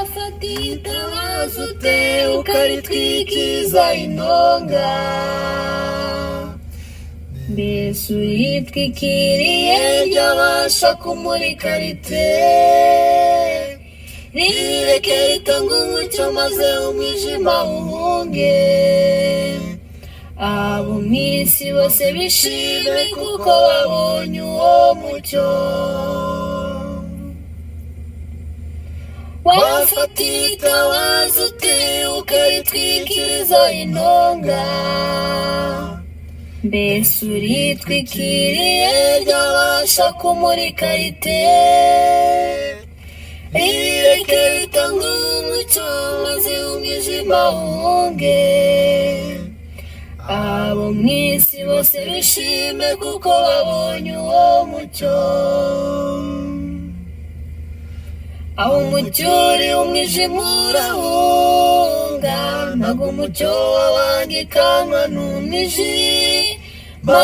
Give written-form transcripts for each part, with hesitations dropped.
wafata itabaza ute ukaritwikiriza intonga, mbese uritwikiriye ryabasha kumurika rite? Rireke ritanga umucyo maze umwijima uhunge, abo mu isi bose bishime kuko babonye uwo mucyo. Wafata itabaza ute ukaritwikiriza intonga, mbese uritwikiriye ryabasha kumurika rite? Rireke ritanga umucyo maze umwijima uhunge, abo mu isi bose bishime kuko babonye uwo mucyo. Aho umucyo uri umwijima urahunga, ntabwo umucyo wabangikanywa n'umwijima.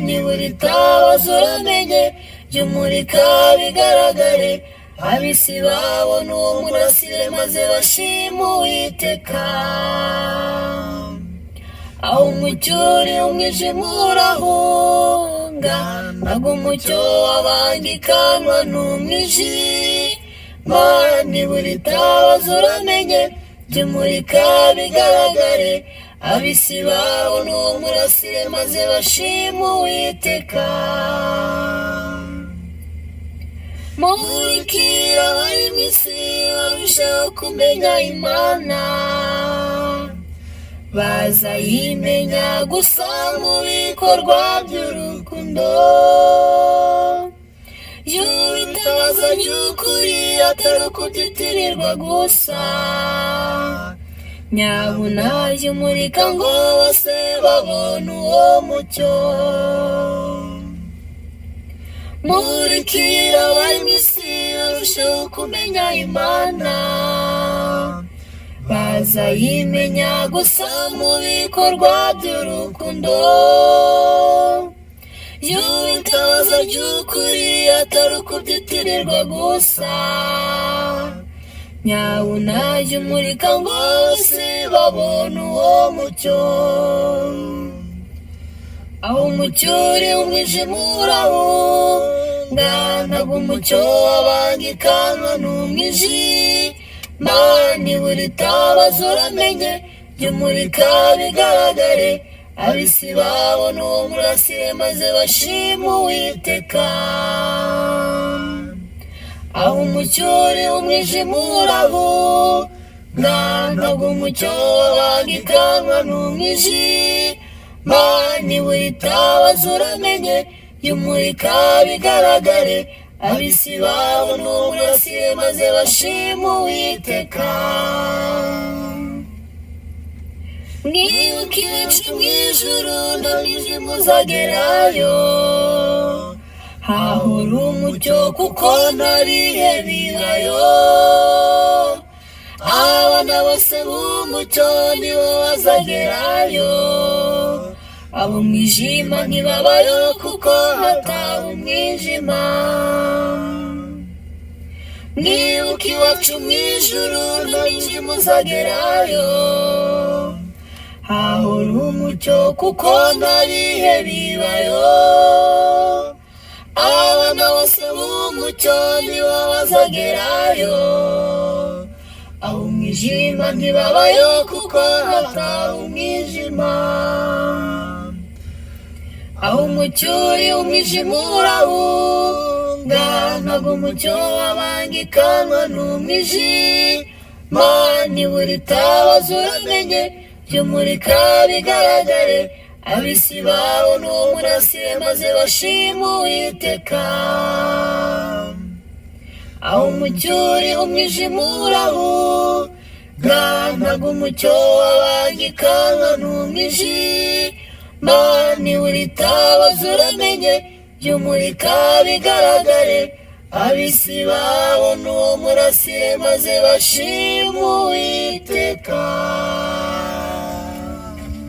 Nibura itabaza uramenye, jya umurika bigaragare, ab'isi babona uwo murasire maze bashima Uwiteka. Aho umucyo uri umwijima urahunga, ntabwo umucyo wabangikanywa n'umwijima. Nibura itabaza uramenye, jya umurika bigaragare, ab'isi babona uwo murasire maze bashima Uwiteka. Murikira abari mu isi barushaho kumenya Imana, bazayimenya gusa mu bikorwa by'urukundo. Y'ubitabaza ry'ukuri atari ukubyitirirwa gusa, nyabuna y'umurika ngo bose babone uwo mucyo. Murikira abari mu isi barushaho kumenya Imana, bazayimenya gusa mu bikorwa by'urukundo. Y'ubitabaza ry'ukuri atari ukubyitirirwa gusa, nyabuna y'umurika ngo bose babone uwo mucyo. Aho umucyo uri umwijima urahunga, ntabwo umucyo wabangikanywa n'umwijima. Nibura itabaza uramenye, jya umurika bigaragare, ab'isi babona uwo murasire maze bashima Uwiteka. Aho umucyo uri umwijima urahunga, ntabwo umucyo wabangikanywa n'umwijima. Nibura itabaza uramenye, jya umurika bigaragare, ab'isi babona uwo murasire maze bashima Uwiteka. Mwibuke ibicu mw'ijuru nta mwijima uzagerayo, hahora umucyo kuko nta bihe bibayo. Abana bose b'umucyo nibo bazagerayo, abo mwijima ntibabayo kuko hataba umwijima. Mwibuke iwacu mw'ijuru nta mwijima uzagerayo, hahora umucyo kuko nta bihe bibayo. Abana bose b'umucyo nibo bazagerayo, abo umwijima ntibabayo kuko hataba umwijima. Aho umucyo uri umwijima urahunga, ntabwo umucyo wabangikanywa n'umwijima. Nibura itabaza uramenye, jya umurika bigaragare, ab'isi babona uwo murasire maze bashima Uwiteka. Aho umucyo uri umwijima urahunga, ntabwo umucyo wabangikanywa n'umwijima. Nibura itabaza uramenye, jya umurika bigaragare, ab'isi babona uwo murasire maze bashima Uwiteka.